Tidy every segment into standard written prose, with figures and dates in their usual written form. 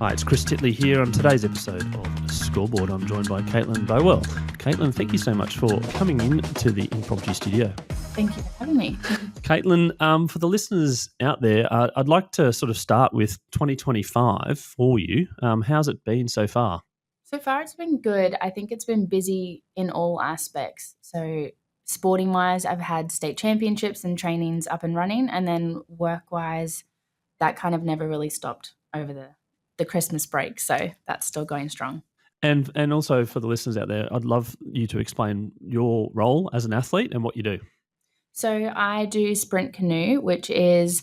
Hi, it's Chris Titley here on today's episode of Scoreboard. I'm joined by Caitlyn Bowell. Caitlyn, thank you so much for coming in to the impromptu studio. Thank you for having me. Caitlyn, for the listeners out there, I'd like to sort of start with 2025 for you. How's it been so far? So far, it's been good. I think it's been busy in all aspects. So sporting-wise, I've had state championships and trainings up and running, and then work-wise, that kind of never really stopped over the Christmas break. So that's still going strong. And also for the listeners out there, I'd love you to explain your role as an athlete and what you do. So I do sprint canoe, which is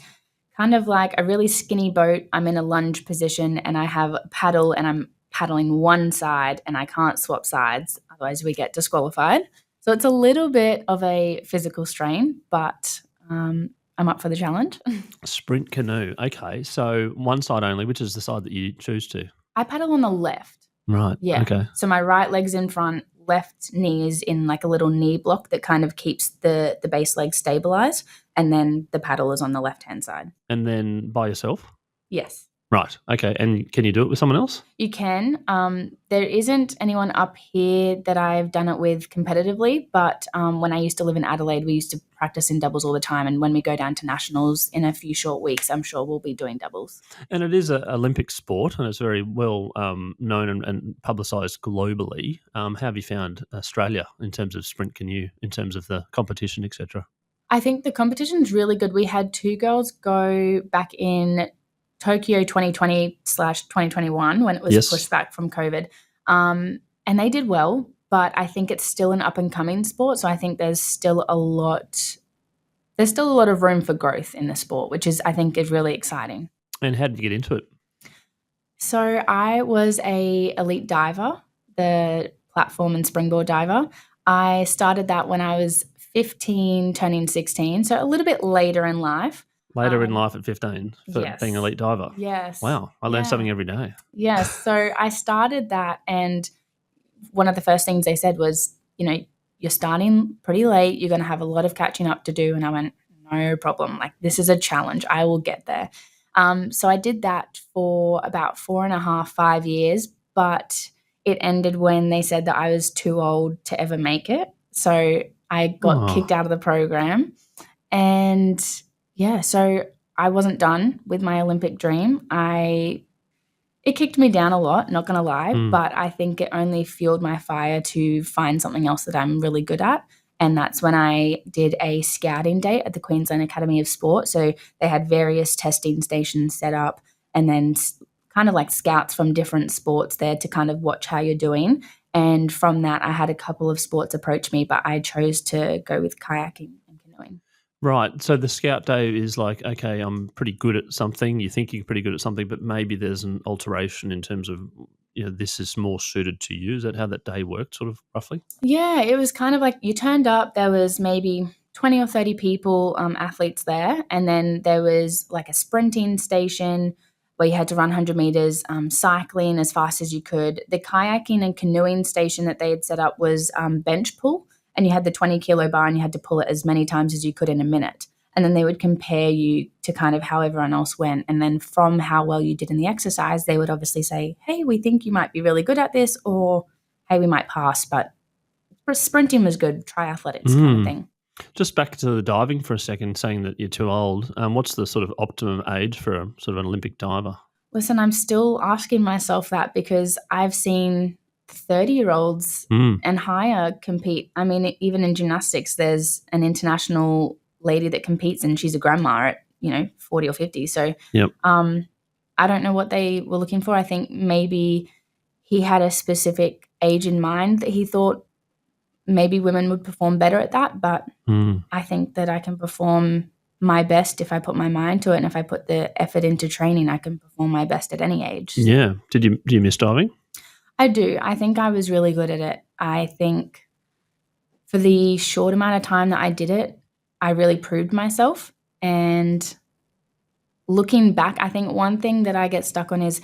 kind of like a really skinny boat. I'm in a lunge position and I have a paddle and I'm paddling one side and I can't swap sides, otherwise we get disqualified. So it's a little bit of a physical strain, but I'm up for the challenge. Sprint canoe. Okay. So one side only, which is the side that you choose to? I paddle on the left. Right. Yeah. Okay. So my right leg's in front, left knee is in like a little knee block that kind of keeps the base leg stabilized, and then the paddle is on the left-hand side. And then by yourself? Yes. Right. Okay. And can you do it with someone else? You can. There isn't anyone up here that I've done it with competitively, but when I used to live in Adelaide, we used to practice in doubles all the time. And when we go down to nationals in a few short weeks, I'm sure we'll be doing doubles. And it is an Olympic sport and it's very well known and publicised globally. How have you found Australia in terms of sprint canoe, in terms of the competition, etc.? I think the competition's really good. We had two girls go back in Tokyo 2020/2021 when it was pushed back from COVID. And they did well, but I think it's still an up-and-coming sport. So I think there's still a lot of room for growth in the sport, which I think is really exciting. And how did you get into it? So I was a elite diver, the platform and springboard diver. I started that when I was 15, turning 16, so a little bit later in life. Later in life at 15 for being an elite diver. Yes. Wow. I learn something every day. Yes. So I started that, and one of the first things they said was, you're starting pretty late. You're going to have a lot of catching up to do. And I went, no problem. Like, this is a challenge. I will get there. So I did that for about 4.5, 5 years, but it ended when they said that I was too old to ever make it. So I got kicked out of the program, and so I wasn't done with my Olympic dream. It kicked me down a lot, not going to lie, but I think it only fueled my fire to find something else that I'm really good at. And that's when I did a scouting day at the Queensland Academy of Sport. So they had various testing stations set up, and then kind of like scouts from different sports there to kind of watch how you're doing. And from that, I had a couple of sports approach me, but I chose to go with kayaking and canoeing. Right. So the scout day is like, okay, I'm pretty good at something. You think you're pretty good at something, but maybe there's an alteration in terms of, this is more suited to you. Is that how that day worked, sort of roughly? Yeah, it was kind of like you turned up, there was maybe 20 or 30 people, athletes there. And then there was like a sprinting station where you had to run 100 meters, cycling as fast as you could. The kayaking and canoeing station that they had set up was bench pull. And you had the 20-kilo bar and you had to pull it as many times as you could in a minute. And then they would compare you to kind of how everyone else went. And then from how well you did in the exercise, they would obviously say, hey, we think you might be really good at this, or hey, we might pass, but sprinting was good, triathletics kind of thing. Just back to the diving for a second, saying that you're too old. What's the sort of optimum age for a sort of an Olympic diver? Listen, I'm still asking myself that because I've seen 30-year-olds and higher compete. I mean, even in gymnastics, there's an international lady that competes and she's a grandma at, 40 or 50. So I don't know what they were looking for. I think maybe he had a specific age in mind that he thought maybe women would perform better at that. But I think that I can perform my best if I put my mind to it. And if I put the effort into training, I can perform my best at any age. Yeah. Do you miss diving? I do. I think I was really good at it. I think for the short amount of time that I did it, I really proved myself. And looking back, I think one thing that I get stuck on is,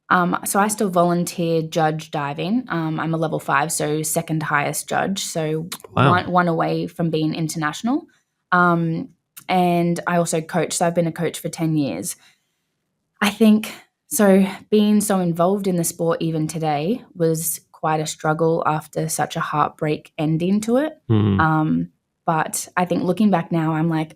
so I still volunteer judge diving. I'm a level 5, so second highest judge. So one away from being international. And I also coach. So I've been a coach for 10 years. I think So being so involved in the sport even today was quite a struggle after such a heartbreak ending to it. But I think looking back now, I'm like,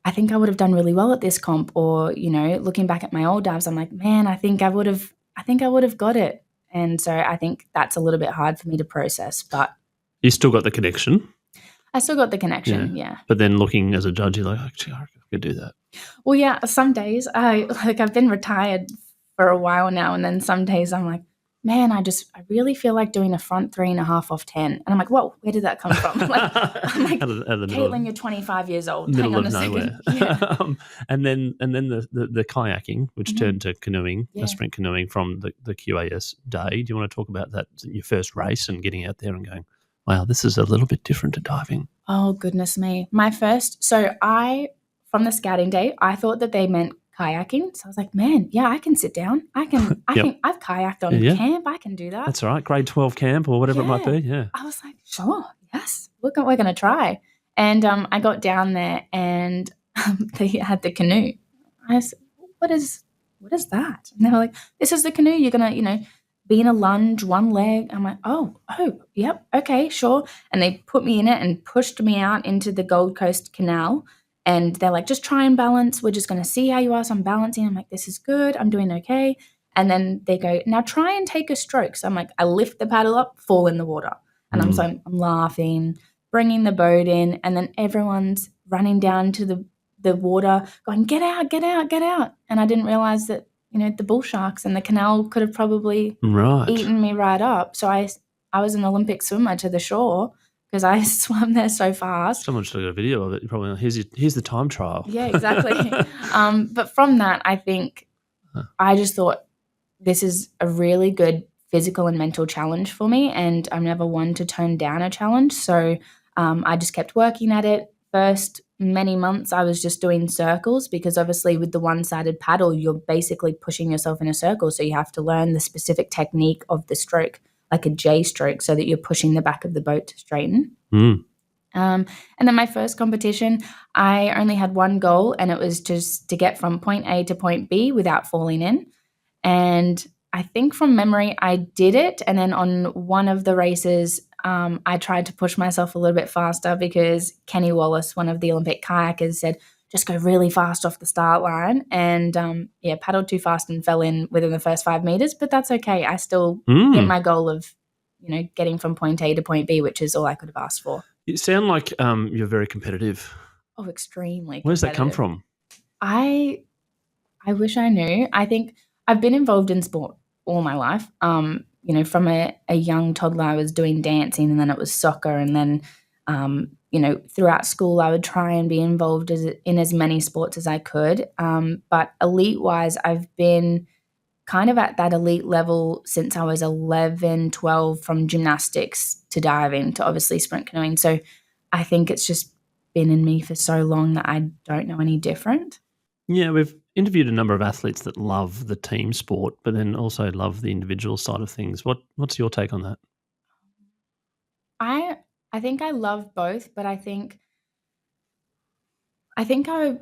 I think I would have done really well at this comp. Or, looking back at my old dives, I'm like, man, I think I would have got it. And so I think that's a little bit hard for me to process. But you still got the connection. I still got the connection, yeah. But then looking as a judge, you're like, actually, I could do that. Well, yeah, some days I've been retired for a while now, and then some days I'm like, man, I really feel like doing a front 3.5 off 10. And I'm like, whoa, where did that come from? I'm like, Caitlyn, you're 25 year old. Middle Hang on of a nowhere. second. Yeah. And then the kayaking, which turned to canoeing, sprint canoeing from the QAS day. Do you want to talk about that, your first race and getting out there and going, wow, this is a little bit different to diving? Oh, goodness me. From the scouting day, I thought that they meant kayaking. So I was like, man, yeah, I can sit down. I've kayaked on camp. I can do that. That's right. Grade 12 camp or whatever it might be. Yeah. I was like, sure, yes, we're going to try. And I got down there and they had the canoe. I said, what is that? And they were like, this is the canoe. You're going to, be in a lunge, one leg. I'm like, oh, yep, okay, sure. And they put me in it and pushed me out into the Gold Coast Canal. And they're like, just try and balance. We're just going to see how you are. So I'm balancing. I'm like, this is good. I'm doing okay. And then they go, now try and take a stroke. So I'm like, I lift the paddle up, fall in the water. And I'm laughing, bringing the boat in. And then everyone's running down to the water going, get out, get out, get out. And I didn't realize that, the bull sharks and the canal could have probably eaten me right up. So I was an Olympic swimmer to the shore because I swam there so fast. Someone should have got a video of it. Probably, here's the time trial. Yeah, exactly. But from that, I think I just thought this is a really good physical and mental challenge for me, and I'm never one to turn down a challenge. So I just kept working at it. First many months I was just doing circles because obviously with the one-sided paddle, you're basically pushing yourself in a circle. So you have to learn the specific technique of the stroke, like a J stroke, so that you're pushing the back of the boat to straighten. And then my first competition, I only had one goal, and it was just to get from point A to point B without falling in. And I think from memory, I did it. And then on one of the races, I tried to push myself a little bit faster because Kenny Wallace, one of the Olympic kayakers, said, just go really fast off the start line. And paddled too fast and fell in within the first 5 meters. But that's okay. I still hit my goal of, getting from point A to point B, which is all I could have asked for. You sound like you're very competitive. Oh, extremely competitive. Where's that come from? I wish I knew. I think I've been involved in sport all my life. From a young toddler, I was doing dancing, and then it was soccer. And then, throughout school, I would try and be involved in as many sports as I could. But elite-wise, I've been kind of at that elite level since I was 11, 12, from gymnastics to diving to obviously sprint canoeing. So I think it's just been in me for so long that I don't know any different. Yeah, we've interviewed a number of athletes that love the team sport, but then also love the individual side of things. What's your take on that? I think I love both, but I think I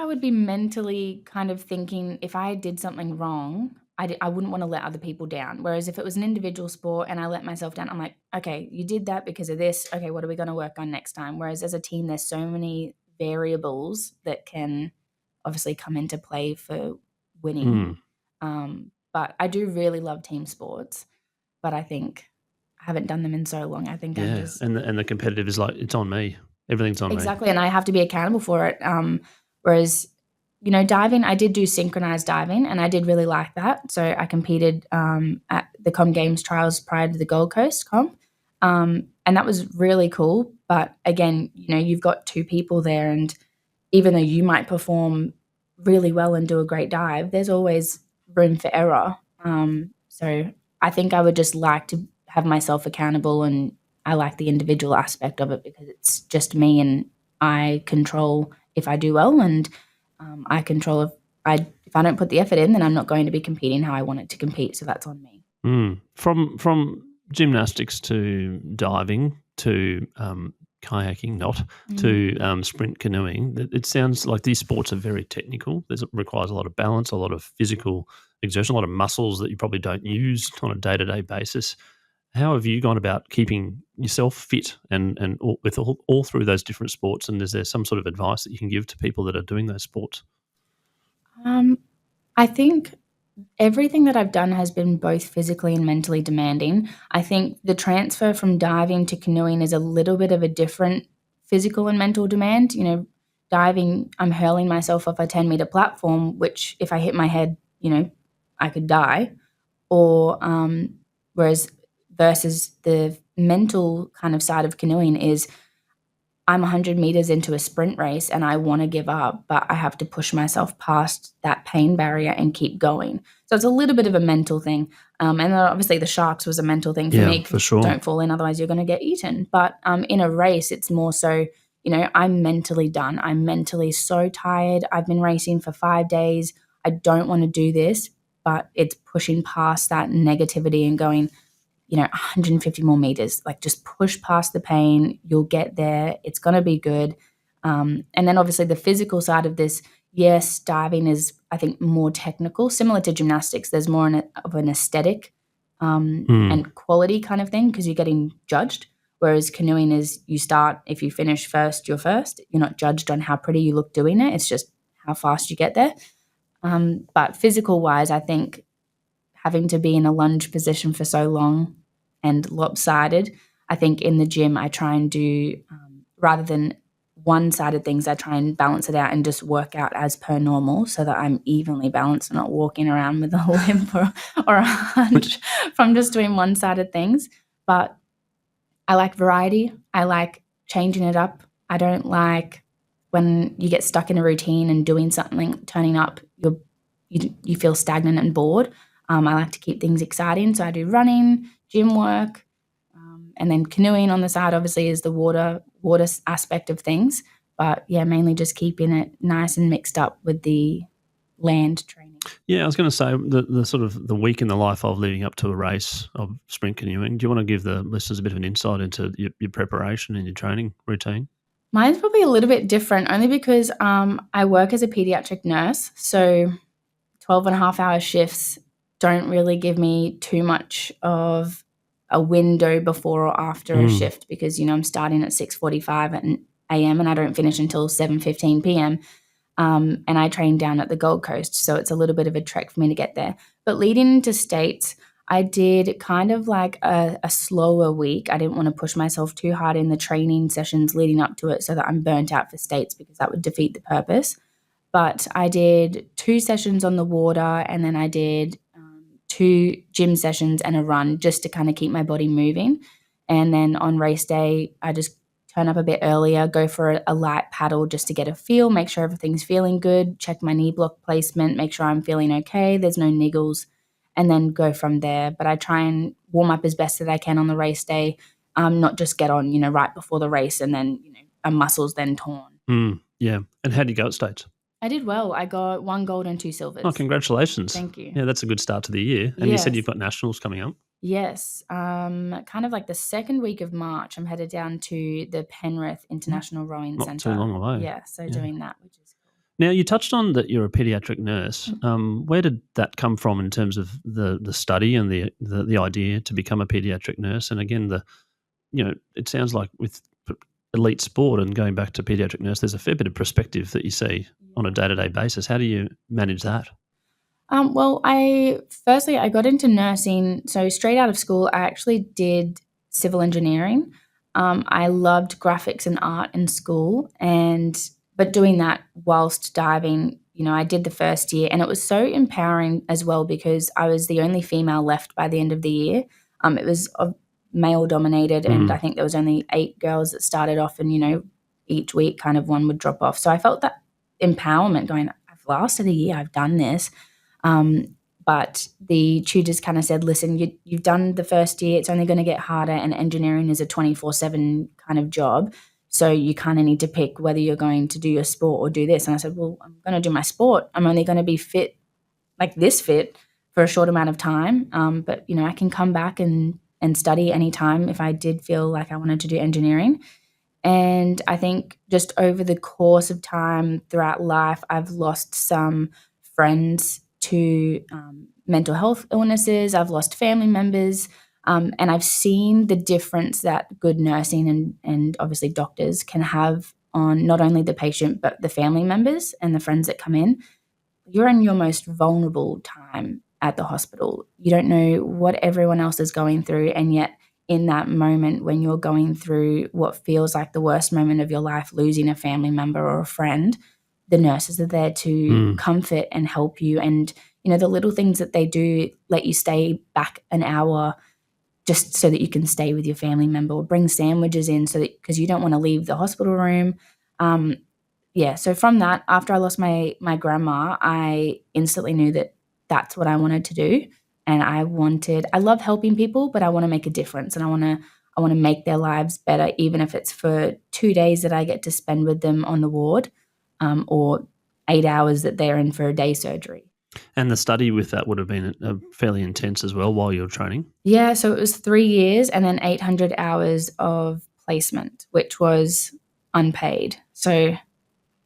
would be mentally kind of thinking if I did something wrong, I wouldn't want to let other people down. Whereas if it was an individual sport and I let myself down, I'm like, okay, you did that because of this. Okay, what are we going to work on next time? Whereas as a team, there's so many variables that can obviously come into play for winning. But I do really love team sports, but I think I haven't done them in so long. I think I'm just... And the competitive is like, it's on me. Everything's on me. Exactly, and I have to be accountable for it. Whereas, diving, I did do synchronized diving, and I did really like that. So I competed at the Com Games trials prior to the Gold Coast comp, and that was really cool. But again, you've got two people there, and even though you might perform really well and do a great dive, there's always room for error. So I think I would just like to have myself accountable, and I like the individual aspect of it because it's just me, and I control if I do well, and I control if I don't put the effort in, then I'm not going to be competing how I want it to compete. So that's on me. From gymnastics to diving to kayaking, not to sprint canoeing. It sounds like these sports are very technical. It requires a lot of balance, a lot of physical exertion, a lot of muscles that you probably don't use on a day-to-day basis. How have you gone about keeping yourself fit and with all through those different sports? And is there some sort of advice that you can give to people that are doing those sports? I think everything that I've done has been both physically and mentally demanding. I think the transfer from diving to canoeing is a little bit of a different physical and mental demand. You know, diving, I'm hurling myself off a 10-meter platform, which if I hit my head, I could die. Or whereas versus the mental kind of side of canoeing is I'm 100 meters into a sprint race and I want to give up, but I have to push myself past that pain barrier and keep going. So it's a little bit of a mental thing. And then obviously the sharks was a mental thing for me. For sure. Don't fall in, otherwise you're going to get eaten. But in a race, it's more so, I'm mentally done. I'm mentally so tired. I've been racing for 5 days. I don't want to do this, but it's pushing past that negativity and going, 150 more meters, like just push past the pain. You'll get there. It's going to be good. And then obviously the physical side of this, yes, diving is, I think, more technical, similar to gymnastics. There's more of an aesthetic and quality kind of thing because you're getting judged. Whereas canoeing is you start, if you finish first, you're first. You're not judged on how pretty you look doing it. It's just how fast you get there. But physical wise, I think having to be in a lunge position for so long and lopsided, I think in the gym I try and do, rather than one-sided things, I try and balance it out and just work out as per normal so that I'm evenly balanced and not walking around with a limp or a hunch from just doing one-sided things. But I like variety. I like changing it up. I don't like when you get stuck in a routine and doing something, turning up, you feel stagnant and bored. I like to keep things exciting, so I do running, gym work, and then canoeing on the side obviously is the water aspect of things. But yeah, mainly just keeping it nice and mixed up with the land training. Yeah, I was going to say the sort of the week in the life of leading up to a race of sprint canoeing. Do you want to give the listeners a bit of an insight into your preparation and your training routine? Mine's probably a little bit different only because I work as a pediatric nurse, so 12.5-hour shifts don't really give me too much of a window before or after a shift because, I'm starting at 6:45 a.m. and I don't finish until 7:15 p.m. And I train down at the Gold Coast, so it's a little bit of a trek for me to get there. But leading into States, I did kind of like a slower week. I didn't want to push myself too hard in the training sessions leading up to it so that I'm burnt out for States because that would defeat the purpose. But I did 2 sessions on the water and then I did 2 gym sessions and a run just to kind of keep my body moving. And then on race day, I just turn up a bit earlier, go for a light paddle just to get a feel, make sure everything's feeling good, check my knee block placement, make sure I'm feeling okay, there's no niggles, and then go from there. But I try and warm up as best that I can on the race day, not just get on, right before the race and then, a muscle's then torn. Yeah. And how did you go at States? I did well. I got 1 gold and 2 silvers. Oh, congratulations. Thank you. Yeah, that's a good start to the year. And you said you've got nationals coming up? Yes. Kind of like the second week of March, I'm headed down to the Penrith International Rowing Centre. Not too long away. Yeah, so doing that, which is cool. Now, you touched on that you're a pediatric nurse. Where did that come from in terms of the study and the idea to become a pediatric nurse? And again, it sounds like with elite sport and going back to pediatric nurse, there's a fair bit of perspective that you see on a day-to-day basis. How do you manage that? Well, I got into nursing. So straight out of school, I actually did civil engineering. I loved graphics and art in school, but doing that whilst diving, I did the first year, and it was so empowering as well because I was the only female left by the end of the year. It was male dominated, and I think there was only 8 girls that started off, and each week kind of one would drop off. So I felt that empowerment going, I've lasted a year, I've done this. But the tutors kind of said, listen, you've done the first year, it's only going to get harder, and engineering is a 24/7 kind of job. So you kind of need to pick whether you're going to do your sport or do this. And I said, well, I'm going to do my sport. I'm only going to be fit, like this fit, for a short amount of time. But, I can come back and study anytime if I did feel like I wanted to do engineering. And I think just over the course of time throughout life, I've lost some friends to mental health illnesses. I've lost family members. And I've seen the difference that good nursing and obviously doctors can have on not only the patient, but the family members and the friends that come in. You're in your most vulnerable time at the hospital. You don't know what everyone else is going through, and yet in that moment when you're going through what feels like the worst moment of your life, losing a family member or a friend, the nurses are there to comfort and help you. And, the little things that they do, let you stay back an hour just so that you can stay with your family member, or bring sandwiches in because you don't want to leave the hospital room. So from that, after I lost my grandma, I instantly knew that that's what I wanted to do. And I love helping people, but I want to make a difference, and I want to make their lives better, even if it's for 2 days that I get to spend with them on the ward, or 8 hours that they're in for a day surgery. And the study with that would have been fairly intense as well while you're training? Yeah, so it was 3 years and then 800 hours of placement, which was unpaid. So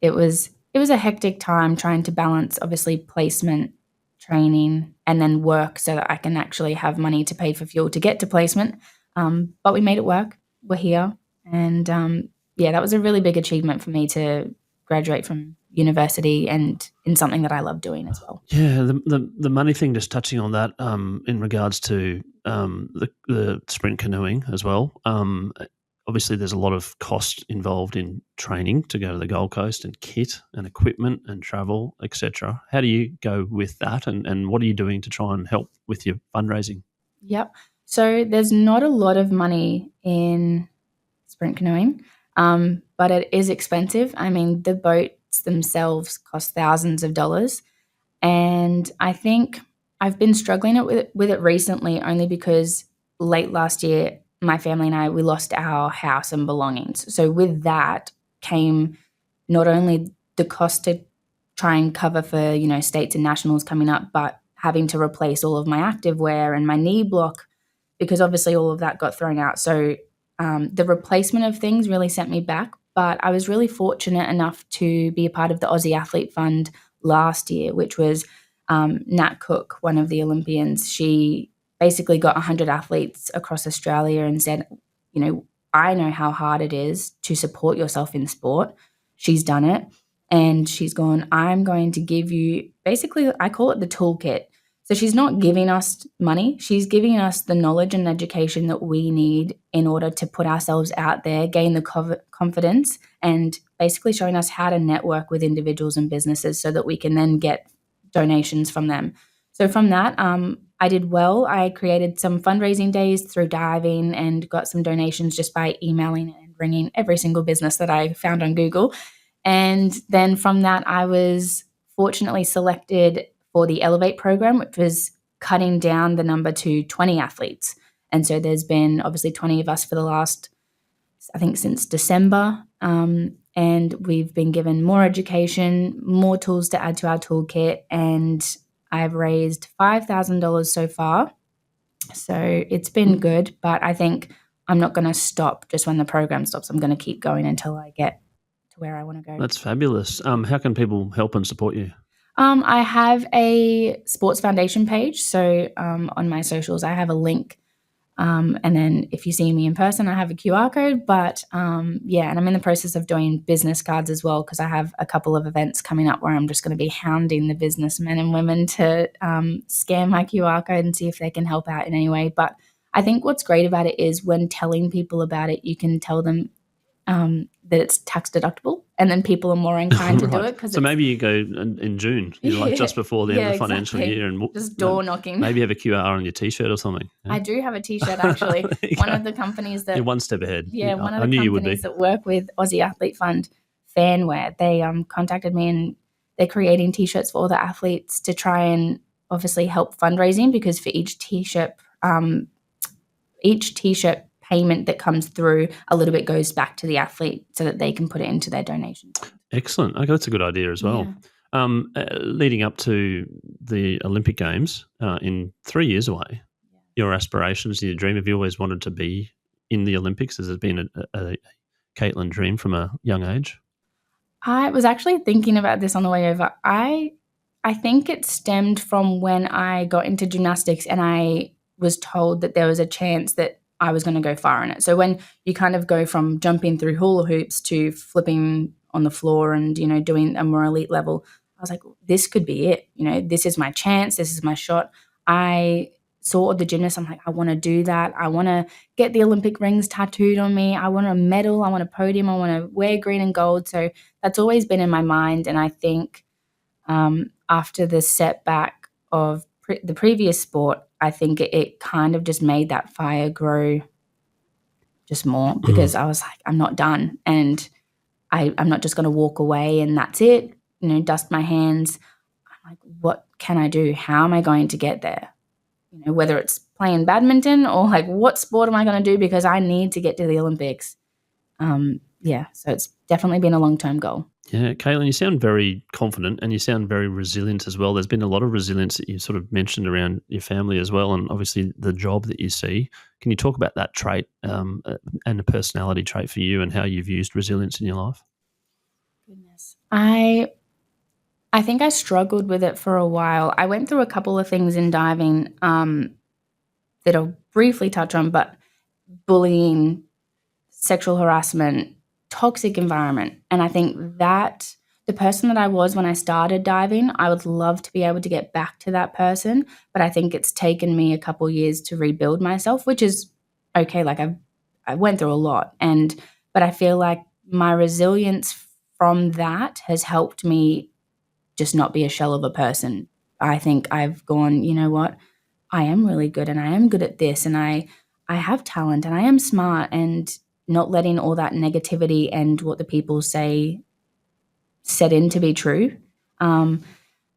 it was a hectic time trying to balance, obviously, placement, training, and then work so that I can actually have money to pay for fuel to get to placement. But we made it work. We're here. And that was a really big achievement for me to graduate from university and in something that I love doing as well. Yeah, the money thing, just touching on that, in regards to the sprint canoeing as well. Obviously, there's a lot of cost involved in training to go to the Gold Coast, and kit and equipment and travel, etc. How do you go with that, and what are you doing to try and help with your fundraising? Yep. So there's not a lot of money in sprint canoeing, but it is expensive. I mean, the boats themselves cost thousands of dollars. And I think I've been struggling with it recently, only because late last year, my family and I, we lost our house and belongings. So with that came not only the cost to try and cover for, states and nationals coming up, but having to replace all of my activewear and my knee block, because obviously all of that got thrown out. So the replacement of things really sent me back. But I was really fortunate enough to be a part of the Aussie Athlete Fund last year, which was Nat Cook, one of the Olympians. She basically got 100 athletes across Australia and said, I know how hard it is to support yourself in sport. She's done it. And she's gone, I'm going to give you, basically, I call it the toolkit. So she's not giving us money. She's giving us the knowledge and education that we need in order to put ourselves out there, gain the confidence, and basically showing us how to network with individuals and businesses so that we can then get donations from them. So from that, I did well. I created some fundraising days through diving and got some donations just by emailing and ringing every single business that I found on Google. And then from that, I was fortunately selected for the Elevate program, which was cutting down the number to 20 athletes. And so there's been obviously 20 of us for the last, I think, since December. And we've been given more education, more tools to add to our toolkit, and I've raised $5,000 so far. So it's been good, but I think I'm not going to stop just when the program stops. I'm going to keep going until I get to where I want to go. That's fabulous. How can people help and support you? I have a sports foundation page. So on my socials, I have a link. And then if you see me in person, I have a QR code. But and I'm in the process of doing business cards as well, because I have a couple of events coming up where I'm just going to be hounding the businessmen and women to scan my QR code and see if they can help out in any way. But I think what's great about it is when telling people about it, you can tell them that it's tax deductible, and then people are more inclined to do it. So maybe you go in June, just before the end of the financial year, and just door knocking. Maybe have a QR on your T-shirt or something. Yeah? I do have a T-shirt actually. One of the companies that you're one step ahead. Yeah, one of the companies that work with Aussie Athlete Fund, Fanwear, they contacted me, and they're creating T-shirts for all the athletes to try and obviously help fundraising, because for each T-shirt payment that comes through, a little bit goes back to the athlete so that they can put it into their donation. Excellent. Okay, that's a good idea as well. Yeah. Leading up to the Olympic Games in 3 years away, your aspirations, your dream, have you always wanted to be in the Olympics? Has there been a Caitlyn dream from a young age? I was actually thinking about this on the way over. I think it stemmed from when I got into gymnastics and I was told that there was a chance that I was going to go far in it. So when you kind of go from jumping through hula hoops to flipping on the floor and, doing a more elite level, I was like, this could be it. This is my chance. This is my shot. I saw the gymnast. I'm like, I want to do that. I want to get the Olympic rings tattooed on me. I want a medal. I want a podium. I want to wear green and gold. So that's always been in my mind. And I think after the setback of the previous sport, I think it kind of just made that fire grow just more because I was like, I'm not done. And I'm not just going to walk away and that's it, dust my hands. I'm like, what can I do? How am I going to get there? Whether it's playing badminton or like what sport am I going to do because I need to get to the Olympics. So it's definitely been a long-term goal. Yeah, Caitlyn, you sound very confident and you sound very resilient as well. There's been a lot of resilience that you sort of mentioned around your family as well, and obviously the job that you see. Can you talk about that trait and a personality trait for you and how you've used resilience in your life? Goodness. I think I struggled with it for a while. I went through a couple of things in diving that I'll briefly touch on, but bullying, sexual harassment, toxic environment. And I think that the person that I was when I started diving, I would love to be able to get back to that person. But I think it's taken me a couple years to rebuild myself, which is okay. Like I went through a lot. But I feel like my resilience from that has helped me just not be a shell of a person. I think I've gone, you know what? I am really good and I am good at this and I have talent and I am smart, and not letting all that negativity and what the people say set in to be true. But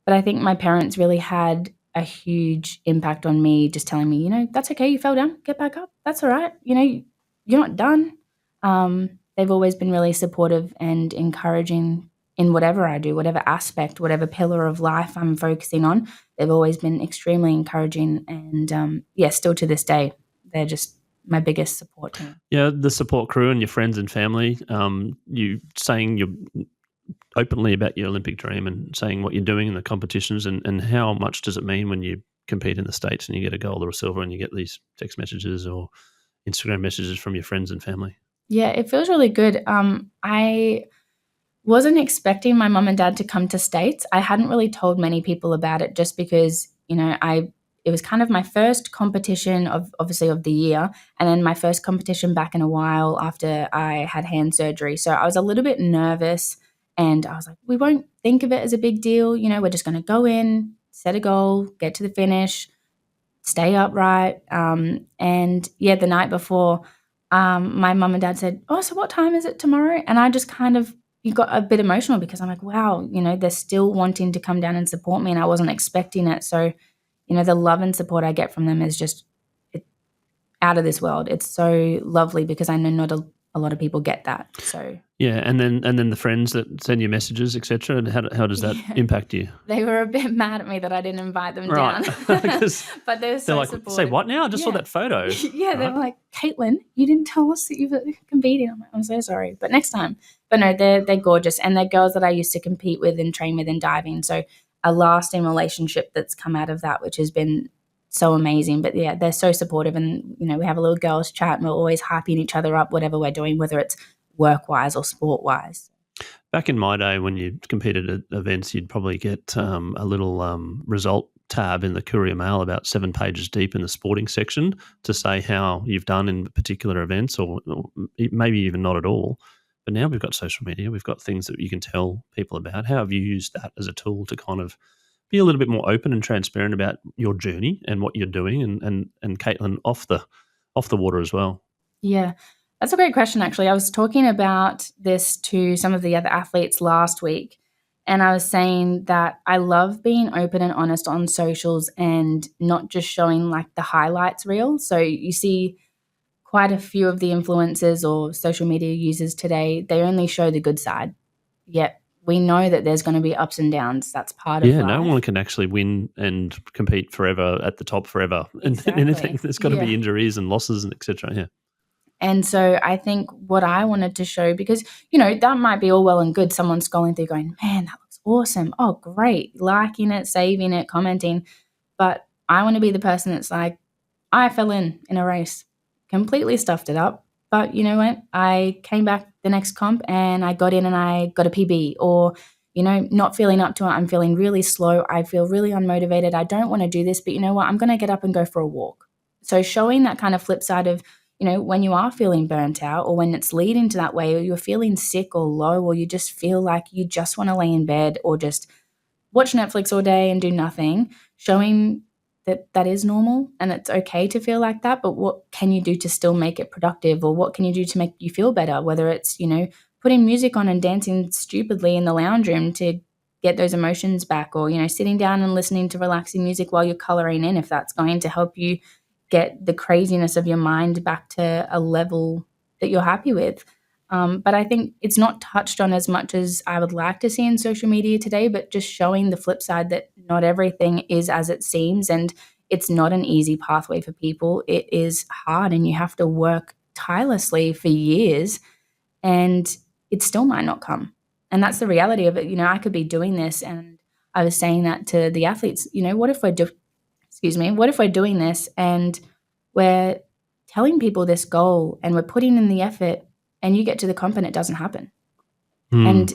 I think my parents really had a huge impact on me, just telling me, that's okay, you fell down, get back up. That's all right. You're not done. They've always been really supportive and encouraging in whatever I do, whatever aspect, whatever pillar of life I'm focusing on. They've always been extremely encouraging. And still to this day, they're just my biggest support team. Yeah, the support crew and your friends and family. You saying you're openly about your Olympic dream and saying what you're doing in the competitions, and how much does it mean when you compete in the States and you get a gold or a silver and you get these text messages or Instagram messages from your friends and family? Yeah, it feels really good. I wasn't expecting my mum and dad to come to States. I hadn't really told many people about it just because, it was kind of my first competition of the year, and then my first competition back in a while after I had hand surgery. So I was a little bit nervous, and I was like, we won't think of it as a big deal. We're just going to go in, set a goal, get to the finish, stay upright. The night before, my mum and dad said, oh, so what time is it tomorrow? And I just kind of got a bit emotional because I'm like, wow, they're still wanting to come down and support me, and I wasn't expecting it. So the love and support I get from them is just out of this world. It's so lovely because I know not a lot of people get that. So yeah, and then the friends that send you messages, etc. And how does that impact you? They were a bit mad at me that I didn't invite them down, but they're like, supportive. Say what now? I just saw that photo. Yeah, they were like, Caitlyn, you didn't tell us that you were competing. I'm like, I'm so sorry, but next time. But no, they're gorgeous, and they're girls that I used to compete with and train with in diving. So a lasting relationship that's come out of that, which has been so amazing. But yeah, they're so supportive, and we have a little girls chat, and we're always hyping each other up, whatever we're doing, whether it's work-wise or sport-wise. Back in my day, when you competed at events, you'd probably get a little result tab in the Courier Mail about 7 pages deep in the sporting section to say how you've done in particular events, or maybe even not at all. But now we've got social media. We've got things that you can tell people about. How have you used that as a tool to kind of be a little bit more open and transparent about your journey and what you're doing, and Caitlyn off the water as well? Yeah, that's a great question, actually. I was talking about this to some of the other athletes last week, and I was saying that I love being open and honest on socials and not just showing like the highlights reel. So you see quite a few of the influencers or social media users today, they only show the good side. Yet we know that there's going to be ups and downs. That's part of life. Yeah, no one can actually win and compete forever at the top forever. Exactly. And anything, there's got to be injuries and losses and etc. Yeah. And so I think what I wanted to show, because, that might be all well and good. Someone's scrolling through going, man, that looks awesome. Oh, great. Liking it, saving it, commenting. But I want to be the person that's like, I fell in a race, completely stuffed it up. But you know what? I came back the next comp and I got in and I got a PB, or, not feeling up to it. I'm feeling really slow. I feel really unmotivated. I don't want to do this, but you know what? I'm going to get up and go for a walk. So showing that kind of flip side of, when you are feeling burnt out, or when it's leading to that way, or you're feeling sick or low, or you just feel like you just want to lay in bed or just watch Netflix all day and do nothing, showing that is normal and it's okay to feel like that, but what can you do to still make it productive, or what can you do to make you feel better, whether it's, putting music on and dancing stupidly in the lounge room to get those emotions back, or, sitting down and listening to relaxing music while you're coloring in, if that's going to help you get the craziness of your mind back to a level that you're happy with. But I think it's not touched on as much as I would like to see in social media today, but just showing the flip side that not everything is as it seems, and it's not an easy pathway for people. It is hard, and you have to work tirelessly for years, and it still might not come. And that's the reality of it. I could be doing this, and I was saying that to the athletes, what if what if we're doing this and we're telling people this goal and we're putting in the effort, and you get to the comp and it doesn't happen? And,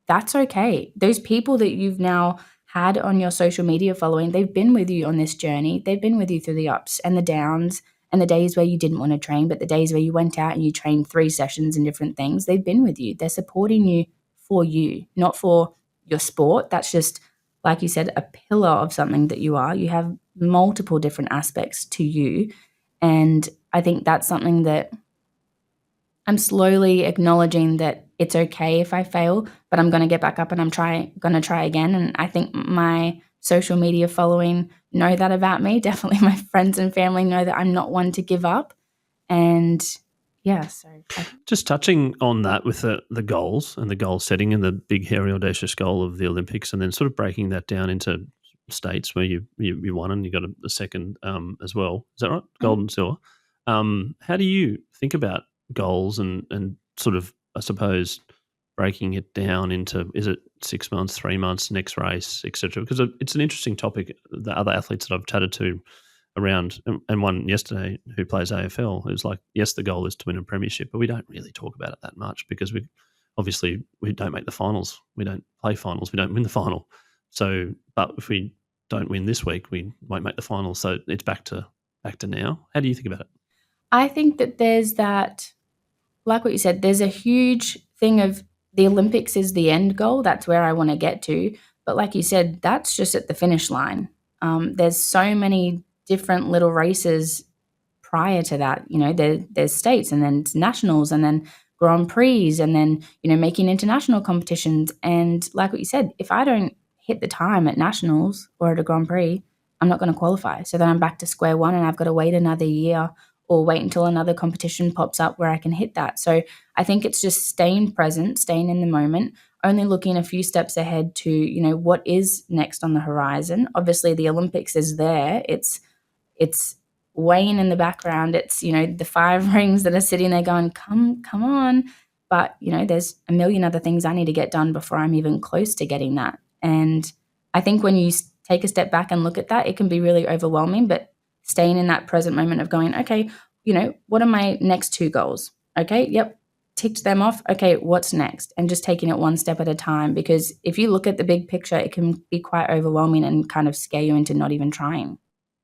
that's okay. Those people that you've now had on your social media following, they've been with you on this journey. They've been with you through the ups and the downs and the days where you didn't want to train, but the days where you went out and you trained 3 sessions and different things. They've been with you. They're supporting you, not for your sport. That's just, like you said, a pillar of something that you are. You have multiple different aspects to you. And I think that's something that I'm slowly acknowledging, that it's okay if I fail, but I'm going to get back up and I'm going to try again. And I think my social media following know that about me. Definitely my friends and family know that I'm not one to give up. And yeah, just touching on that with the goals and the goal setting and the big, hairy, audacious goal of the Olympics, and then sort of breaking that down into states where you won and you got a second as well. Is that right? Gold and silver. How do you think about goals and sort of, I suppose, breaking it down into, is it 6 months, 3 months, next race, etc.? Because it's an interesting topic. The other athletes that I've chatted to around, and one yesterday who plays AFL, who's like, yes, the goal is to win a premiership, but we don't really talk about it that much because we don't make the finals. We don't play finals. We don't win the final. So, but if we don't win this week, we won't make the finals. So it's back to now. How do you think about it? I think that there's that, like what you said, there's a huge thing of the Olympics is the end goal. That's where I want to get to. But like you said, that's just at the finish line. There's so many different little races prior to that. There's states, and then nationals, and then Grand Prix, and then, making international competitions. And like what you said, if I don't hit the time at nationals or at a Grand Prix, I'm not going to qualify. So then I'm back to square one, and I've got to wait another year or wait until another competition pops up where I can hit that. So I think it's just staying present, staying in the moment, only looking a few steps ahead to, what is next on the horizon. Obviously, the Olympics is there. It's weighing in the background. It's, the 5 rings that are sitting there going, come on. But, there's a million other things I need to get done before I'm even close to getting that. And I think when you take a step back and look at that, it can be really overwhelming, but staying in that present moment of going, okay, what are my next 2 goals? Okay, yep, ticked them off. Okay, what's next? And just taking it one step at a time, because if you look at the big picture, it can be quite overwhelming and kind of scare you into not even trying.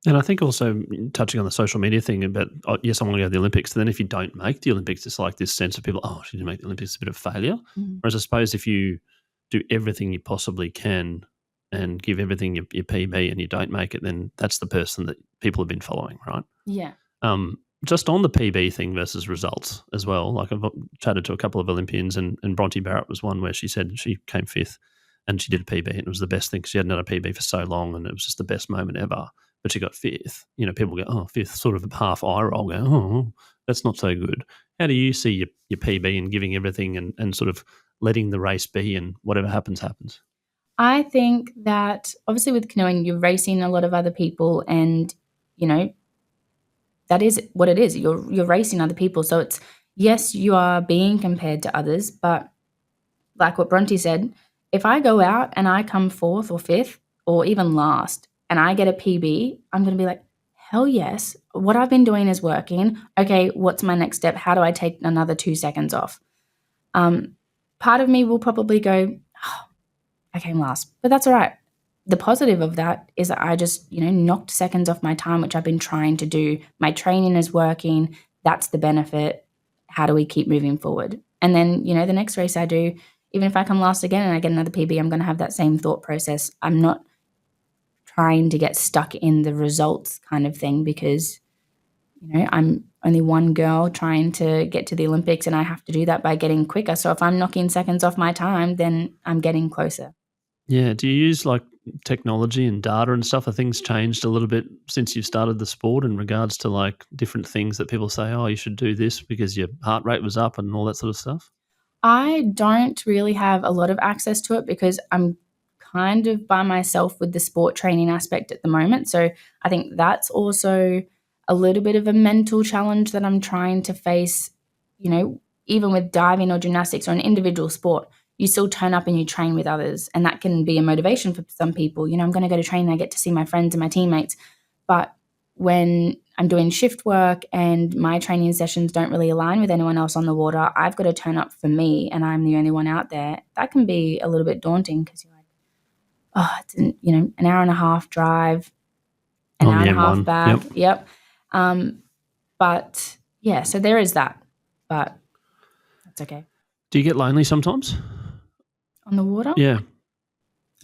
And I think also touching on the social media thing about, yes, I want to go to the Olympics. And then if you don't make the Olympics, it's like this sense of people, she didn't make the Olympics, it's a bit of failure. Mm. Whereas I suppose if you do everything you possibly can and give everything your PB and you don't make it, then that's the person that people have been following, right? Yeah. Just on the PB thing versus results as well, like I've chatted to a couple of Olympians, and Bronte Barrett was one where she said she came 5th and she did a PB, and it was the best thing because she hadn't done a PB for so long, and it was just the best moment ever. But she got 5th. People go, 5th, sort of a half eye roll, go, that's not so good. How do you see your PB and giving everything and sort of letting the race be, and whatever happens, happens? I think that obviously with canoeing, you're racing a lot of other people, and, that is what it is. You're racing other people. So it's, yes, you are being compared to others, but like what Bronte said, if I go out and I come 4th or 5th or even last and I get a PB, I'm going to be like, hell yes, what I've been doing is working. Okay, what's my next step? How do I take another 2 seconds off? Part of me will probably go, oh, I came last, but that's all right. The positive of that is that I just, knocked seconds off my time, which I've been trying to do. My training is working. That's the benefit. How do we keep moving forward? And then, the next race I do, even if I come last again and I get another PB, I'm going to have that same thought process. I'm not trying to get stuck in the results kind of thing because, I'm only one girl trying to get to the Olympics and I have to do that by getting quicker. So if I'm knocking seconds off my time, then I'm getting closer. Yeah. Do you use like technology and data and stuff? Have things changed a little bit since you've started the sport in regards to like different things that people say, oh, you should do this because your heart rate was up and all that sort of stuff? I don't really have a lot of access to it because I'm kind of by myself with the sport training aspect at the moment. So I think that's also a little bit of a mental challenge that I'm trying to face, even with diving or gymnastics or an individual sport. You still turn up and you train with others, and that can be a motivation for some people. I'm going to go to training, I get to see my friends and my teammates. But when I'm doing shift work and my training sessions don't really align with anyone else on the water, I've got to turn up for me and I'm the only one out there. That can be a little bit daunting because you're like, oh, it's an hour and a half drive, an hour and a half back. Yep. But yeah, so there is that, but that's okay. Do you get lonely sometimes? On the water? Yeah.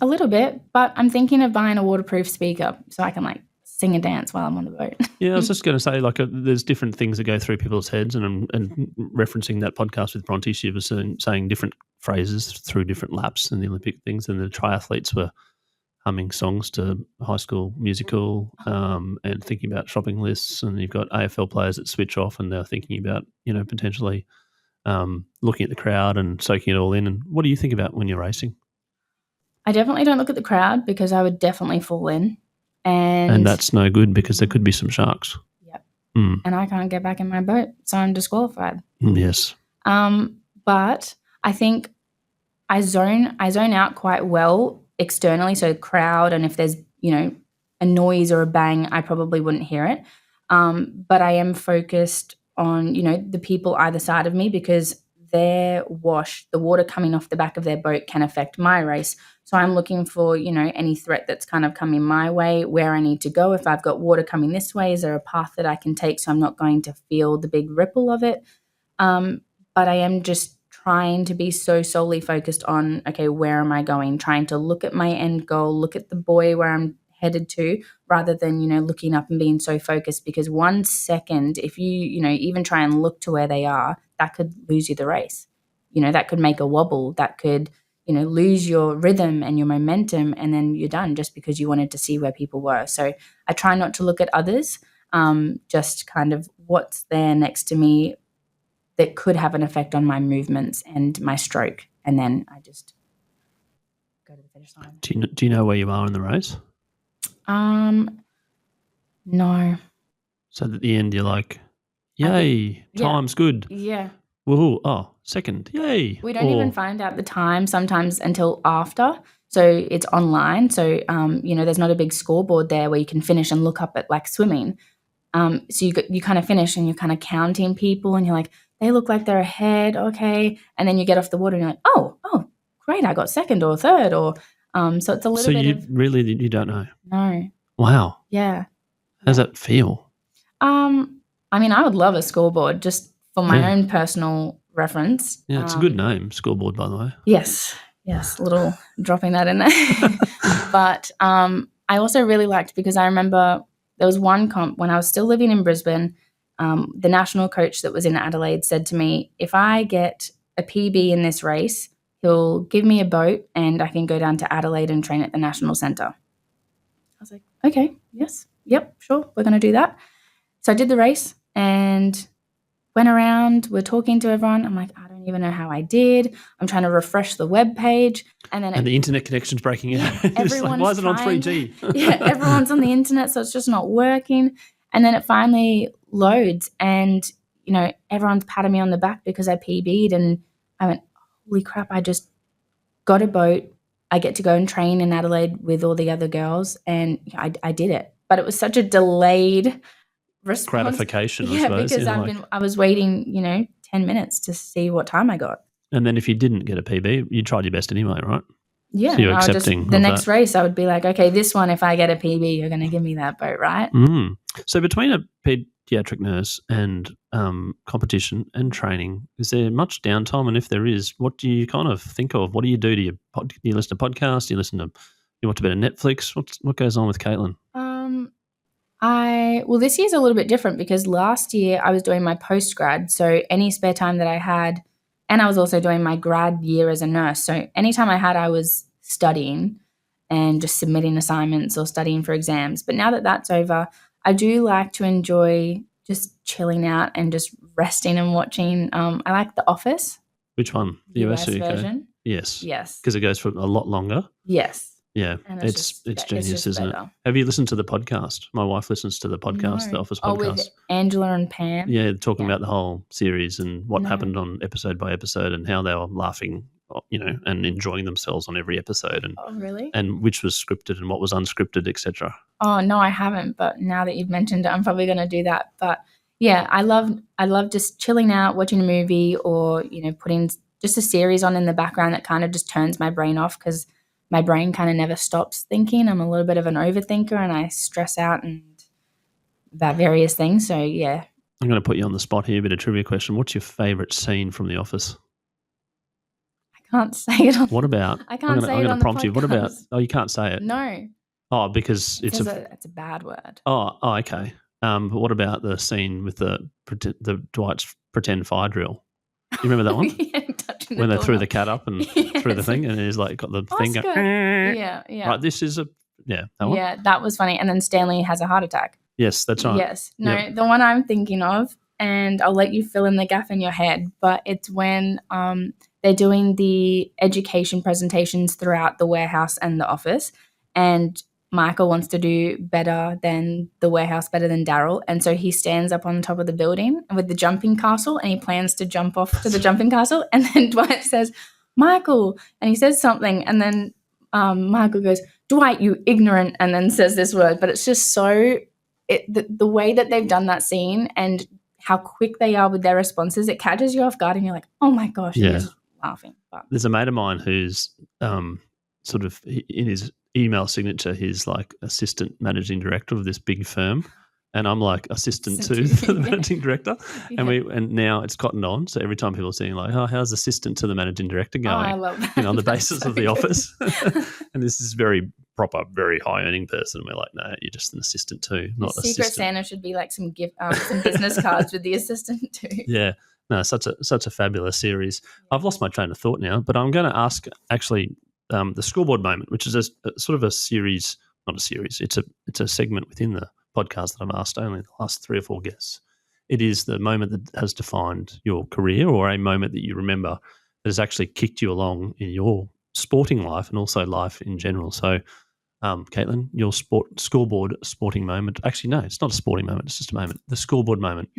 A little bit, but I'm thinking of buying a waterproof speaker so I can sing and dance while I'm on the boat. Yeah, I was just going to say, there's different things that go through people's heads, and referencing that podcast with Bronte, she was saying different phrases through different laps in the Olympic things, and the triathletes were humming songs to High School Musical and thinking about shopping lists, and you've got AFL players that switch off and they're thinking about, potentially looking at the crowd and soaking it all in. And what do you think about when you're racing? I definitely don't look at the crowd because I would definitely fall in. And that's no good because there could be some sharks. Yep. And I can't get back in my boat, so I'm disqualified. Yes. But I think I zone out quite well externally, so crowd, and if there's, a noise or a bang, I probably wouldn't hear it. But I am focused on, the people either side of me because their wash, the water coming off the back of their boat can affect my race. So I'm looking for, any threat that's kind of coming my way, where I need to go. If I've got water coming this way, is there a path that I can take so I'm not going to feel the big ripple of it? But I am just trying to be so solely focused on, okay, where am I going? Trying to look at my end goal, look at the buoy where I'm headed to, rather than, looking up and being so focused, because 1 second, if you, even try and look to where they are, that could lose you the race. That could make a wobble, that could, lose your rhythm and your momentum, and then you're done just because you wanted to see where people were. So I try not to look at others, just kind of what's there next to me that could have an effect on my movements and my stroke. And then I just go to the finish line. Do you know where you are in the race? No. So at the end you're like, yay, time's good. Yeah. Woohoo, oh, second, yay. We don't even find out the time sometimes until after. So it's online. So, there's not a big scoreboard there where you can finish and look up at like swimming. So you kind of finish and you're kind of counting people and you're like, they look like they're ahead, okay. And then you get off the water and you're like, oh, great, I got second or third. Or so it's a little bit of... So you don't know? No. Wow. Yeah. How does that feel? I would love a scoreboard just for my own personal reference. Yeah, it's a good name, Scoreboard, by the way. Yes, little dropping that in there. But I also really liked, because I remember there was one comp when I was still living in Brisbane, the national coach that was in Adelaide said to me, if I get a PB in this race, he'll give me a boat and I can go down to Adelaide and train at the National Centre. I was like, okay, yes, yep, sure, we're going to do that. So I did the race and went around, we're talking to everyone. I'm like, I don't even know how I did. I'm trying to refresh the web page. And the internet connection's breaking out. Everyone's like, why is it on 3G? Everyone's on the internet, so it's just not working. And then it finally loads, and everyone's patting me on the back because I PB'd, and I went, holy crap, I just got a boat. I get to go and train in Adelaide with all the other girls, and I did it. But it was such a delayed response. Gratification, I Yeah, suppose. because I was waiting, 10 minutes to see what time I got. And then if you didn't get a PB, you tried your best anyway, right? Yeah. So you're accepting the of next that. race, I would be like, okay, this one, if I get a PB, you're going to give me that boat, right? So between a pediatric nurse and competition and training, is there much downtime? And if there is, what do you kind of think of? What do you do? Do you listen to podcasts? Do you watch a bit of Netflix? What goes on with Caitlyn? Well, this year's a little bit different because last year I was doing my post-grad, so any spare time that I had, and I was also doing my grad year as a nurse, so anytime I had, I was studying and just submitting assignments or studying for exams. But now that that's over, I do like to enjoy just chilling out and just resting and watching. I like The Office. Which one? The US version? Yes. Yes. Because it goes for a lot longer. Yes. Yeah, And it's genius, isn't better. it? Have you listened to the podcast? My wife listens to the podcast, The Office podcast. With Angela and Pam? Yeah, talking about the whole series and what happened on episode by episode and how they were laughing, and enjoying themselves on every episode. And, oh, really? And which was scripted and what was unscripted, etc. Oh, no, I haven't. But now that you've mentioned it, I'm probably going to do that. But yeah, I love just chilling out, watching a movie, or, putting just a series on in the background that kind of just turns my brain off, because my brain kind of never stops thinking. I'm a little bit of an overthinker and I stress out and about various things. So, yeah. I'm going to put you on the spot here, a bit of trivia question. What's your favourite scene from The Office? I can't say it on What about? I can't say it on I'm going to prompt the you. What about? podcast. Oh, you can't say it? No. Oh, because it's a bad word. Oh, okay. But what about the scene with the Dwight's pretend fire drill? You remember that one? Yeah, when they threw the cat up and threw the thing, and he's like got the thing going. Yeah. Right, this is that one. Yeah, that was funny. And then Stanley has a heart attack. Yes, that's right. Yes. No, The one I'm thinking of, and I'll let you fill in the gap in your head, but it's when they're doing the education presentations throughout the warehouse and the office, and Michael wants to do better than the warehouse, better than Daryl. And so he stands up on top of the building with the jumping castle, and he plans to jump off to the jumping castle. And then Dwight says, Michael, and he says something. And then Michael goes, Dwight, you ignorant, and then says this word. But it's just so, the way that they've done that scene and how quick they are with their responses, it catches you off guard and you're like, oh my gosh, he's laughing. But there's a mate of mine who's sort of in his email signature, he's like assistant managing director of this big firm, and I'm like assistant to the managing director. Yeah. And now it's cottoned on. So every time people are saying like, oh, how's assistant to the managing director going? Oh, I love that. On the basis of The Office. And this is very proper, very high earning person. We're like, no, you're just an assistant too, not Secret assistant. Santa should be like some business cards with the assistant too. Yeah. No, such a fabulous series. I've lost my train of thought now, but I'm going to ask actually the Scoreboard moment, which is a sort of a series, not a series. It's a segment within the podcast that I've asked only the last 3 or 4 guests. It is the moment that has defined your career, or a moment that you remember that has actually kicked you along in your sporting life and also life in general. So, Caitlyn, your Scoreboard sporting moment. Actually, no, it's not a sporting moment. It's just a moment. The Scoreboard moment.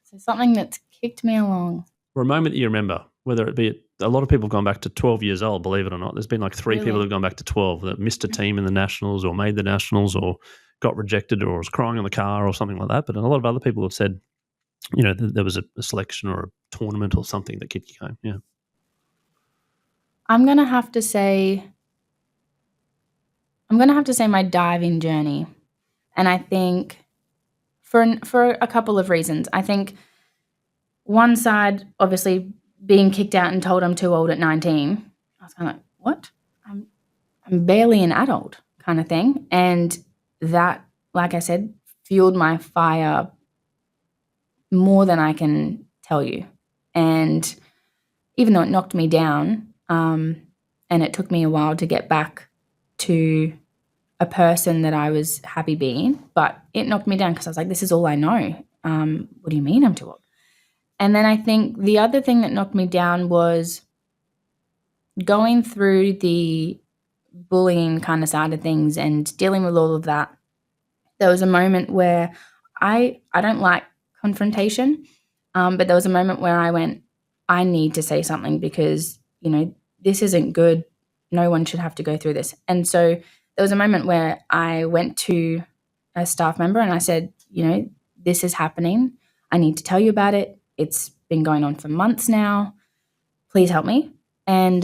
So something that's kicked me along. Or a moment that you remember, whether it be a lot of people have gone back to 12 years old, believe it or not. There's been like 3 people that have gone back to 12 that missed a team in the Nationals or made the Nationals or got rejected or was crying in the car or something like that. But a lot of other people have said, there was a selection or a tournament or something that kept you going. Yeah. I'm going to have to say my diving journey. And I think for a couple of reasons. I think one side, obviously, being kicked out and told I'm too old at 19, I was kind of like, what? I'm barely an adult kind of thing. And that, like I said, fueled my fire more than I can tell you. And even though it knocked me down, and it took me a while to get back to a person that I was happy being, but it knocked me down because I was like, this is all I know. What do you mean I'm too old? And then I think the other thing that knocked me down was going through the bullying kind of side of things and dealing with all of that. There was a moment where I don't like confrontation, but there was a moment where I went, I need to say something because, this isn't good. No one should have to go through this. And so there was a moment where I went to a staff member and I said, this is happening. I need to tell you about it. It's been going on for months now. Please help me. And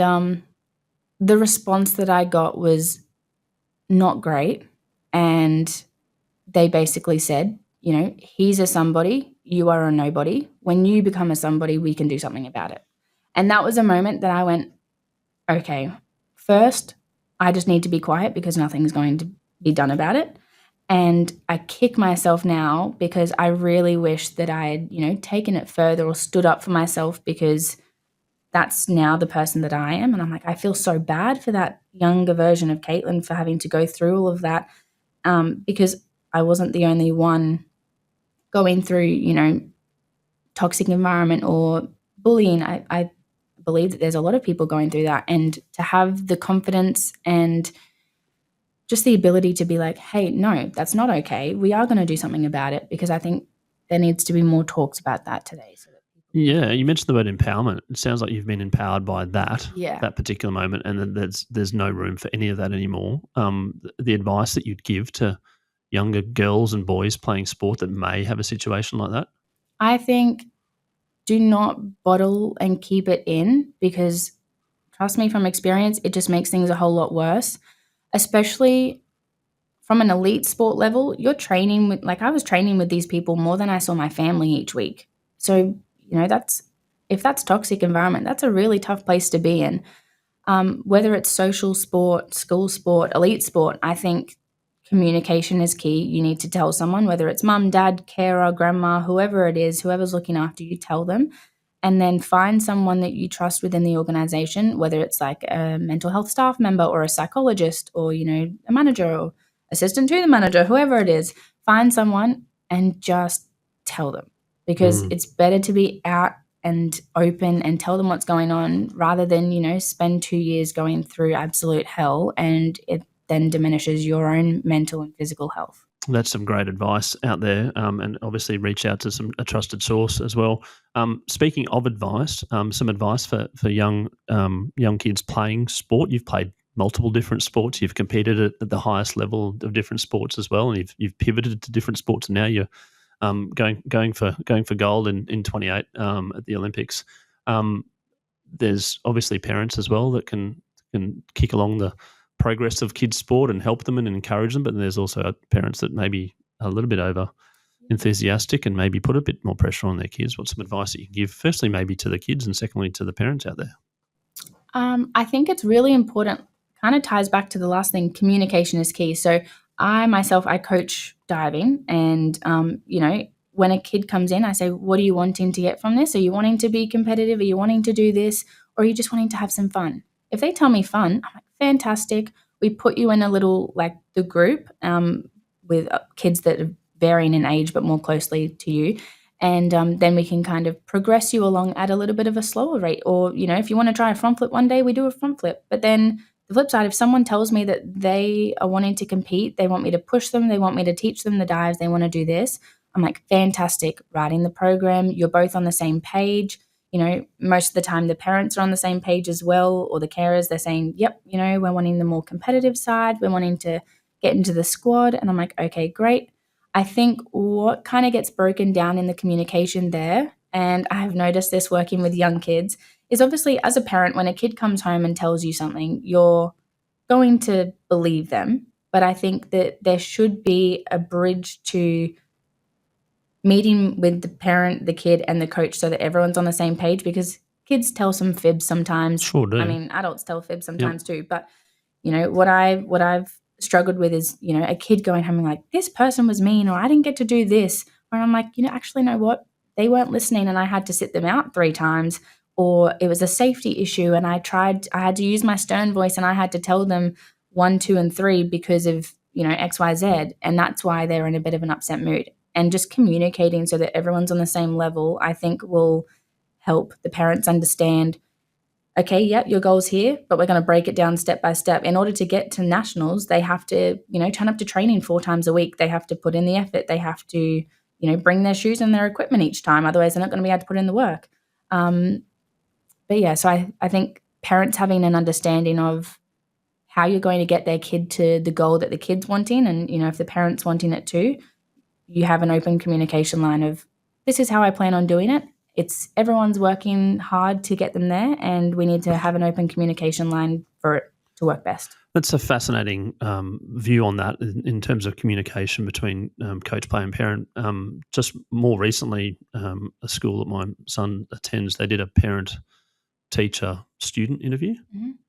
the response that I got was not great. And they basically said, he's a somebody, you are a nobody. When you become a somebody, we can do something about it. And that was a moment that I went, okay, first, I just need to be quiet because nothing's going to be done about it. And I kick myself now because I really wish that I had, taken it further or stood up for myself, because that's now the person that I am. And I'm like, I feel so bad for that younger version of Caitlyn for having to go through all of that, because I wasn't the only one going through, toxic environment or bullying. I believe that there's a lot of people going through that. And to have the confidence and just the ability to be like, hey, no, that's not okay. We are going to do something about it, because I think there needs to be more talks about that today. Yeah, you mentioned the word empowerment. It sounds like you've been empowered by that particular moment, and that there's no room for any of that anymore. The advice that you'd give to younger girls and boys playing sport that may have a situation like that? I think do not bottle and keep it in, because trust me from experience, it just makes things a whole lot worse, especially from an elite sport level. You're training with, I was training with these people more than I saw my family each week. So, if that's toxic environment, that's a really tough place to be in. Whether it's social sport, school sport, elite sport, I think communication is key. You need to tell someone, whether it's mum, dad, carer, grandma, whoever it is, whoever's looking after you, tell them. And then find someone that you trust within the organization, whether it's like a mental health staff member or a psychologist or, a manager or assistant to the manager, whoever it is. Find someone and just tell them, because it's better to be out and open and tell them what's going on rather than, spend 2 years going through absolute hell and it then diminishes your own mental and physical health. That's some great advice out there, and obviously reach out to a trusted source as well. Speaking of advice, some advice for young kids playing sport. You've played multiple different sports. You've competed at the highest level of different sports as well, and you've pivoted to different sports. And now you're going for gold in 28 at the Olympics. There's obviously parents as well that can kick along the progress of kids' sport and help them and encourage them, but there's also parents that maybe are a little bit over enthusiastic and maybe put a bit more pressure on their kids. What's some advice that you give, firstly maybe to the kids and secondly to the parents out there? I think it's really important, kind of ties back to the last thing, communication is key. So I coach diving, and when a kid comes in, I say, what are you wanting to get from this? Are you wanting to be competitive? Are you wanting to do this? Or are you just wanting to have some fun? If they tell me fun, I'm like, fantastic. We put you in a little, the group with kids that are varying in age but more closely to you. And then we can kind of progress you along at a little bit of a slower rate. Or, if you want to try a front flip one day, we do a front flip. But then the flip side, if someone tells me that they are wanting to compete, they want me to push them, they want me to teach them the dives, they want to do this, I'm like, fantastic, writing the program, you're both on the same page. Most of the time the parents are on the same page as well, or the carers, they're saying, yep, we're wanting the more competitive side, we're wanting to get into the squad. And I'm like, okay, great. I think what kind of gets broken down in the communication there, and I have noticed this working with young kids, is obviously as a parent, when a kid comes home and tells you something, you're going to believe them. But I think that there should be a bridge to meeting with the parent, the kid, and the coach so that everyone's on the same page, because kids tell some fibs sometimes. Sure do. I mean, adults tell fibs sometimes too. But, what I've struggled with is, a kid going home and like, this person was mean, or I didn't get to do this. Or I'm like, actually, know what? They weren't listening and I had to sit them out 3 times. Or it was a safety issue and I had to use my stern voice and I had to tell them 1, 2, and 3 because of, X, Y, Z. And that's why they're in a bit of an upset mood. And just communicating so that everyone's on the same level, I think will help the parents understand, okay, yep, your goal's here, but we're going to break it down step by step. In order to get to nationals, they have to, turn up to training 4 times a week. They have to put in the effort. They have to bring their shoes and their equipment each time. Otherwise, they're not going to be able to put in the work. But yeah, so I think parents having an understanding of how you're going to get their kid to the goal that the kid's wanting, and, if the parent's wanting it too, you have an open communication line of, this is how I plan on doing it. Everyone's working hard to get them there, and we need to have an open communication line for it to work best. That's a fascinating view on that in terms of communication between coach, player and parent. Just more recently, a school that my son attends, they did a parent-teacher-student interview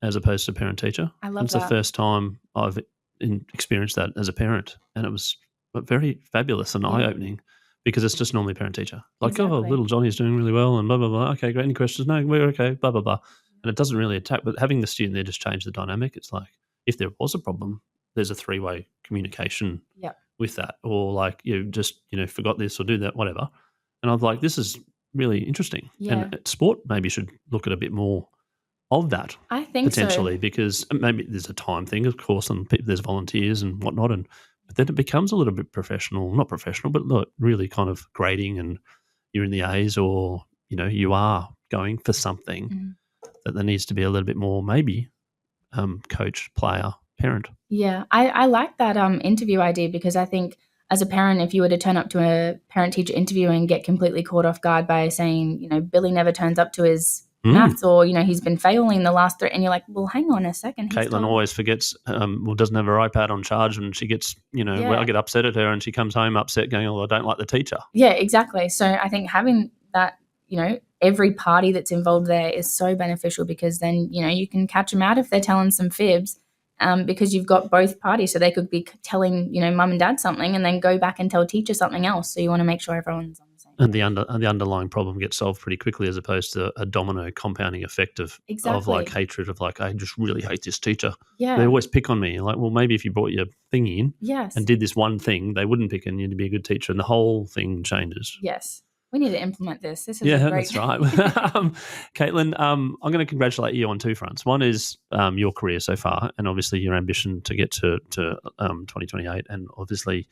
as opposed to parent-teacher. I love It's that. the first time I've experienced that as a parent, and it was very fabulous and eye-opening because it's just normally parent-teacher. Like, oh, little Johnny's doing really well and blah, blah, blah. Okay, great. Any questions? No, we're okay, blah, blah, blah. And it doesn't really attack, but having the student there just changed the dynamic. It's like, if there was a problem, there's a three-way communication with that. Or like, just, forgot this or do that, whatever. And I'm like, this is really interesting. Yeah. And sport maybe should look at a bit more of that. I think potentially, so. because maybe there's a time thing, of course, and there's volunteers and whatnot, but then it becomes a little bit professional, not professional, but look, really kind of grading, and you're in the A's, or, you are going for something that there needs to be a little bit more, maybe, coach, player, parent. Yeah, I like that interview idea, because I think as a parent, if you were to turn up to a parent-teacher interview and get completely caught off guard by saying, Billy never turns up to his maths, or, he's been failing the last 3, and you're like, well, hang on a second. Caitlyn always forgets, doesn't have her iPad on charge, and she gets, I get upset at her and she comes home upset going, oh, I don't like the teacher. Yeah, exactly. So I think having that, every party that's involved there is so beneficial, because then, you can catch them out if they're telling some fibs, because you've got both parties. So they could be telling, mum and dad something and then go back and tell teacher something else. So you want to make sure everyone's on the same. And the underlying problem gets solved pretty quickly, as opposed to a domino compounding effect of like hatred, of like, I just really hate this teacher. Yeah. They always pick on me. Like, well, maybe if you brought your thing in and did this one thing, they wouldn't pick on you to be a good teacher, and the whole thing changes. Yes. We need to implement this. This is that's right. Caitlyn, I'm going to congratulate you on two fronts. One is your career so far, and obviously your ambition to get to 2028, and obviously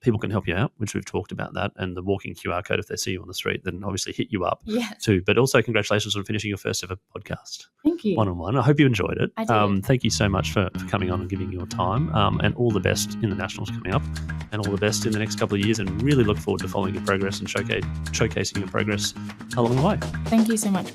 people can help you out, which we've talked about that, and the walking QR code, if they see you on the street, then obviously hit you up too. But also congratulations on finishing your first ever podcast. Thank you. One-on-one. I hope you enjoyed it. I did. Thank you so much for coming on and giving your time, and all the best in the Nationals coming up, and all the best in the next couple of years, and really look forward to following your progress and showcasing your progress along the way. Thank you so much.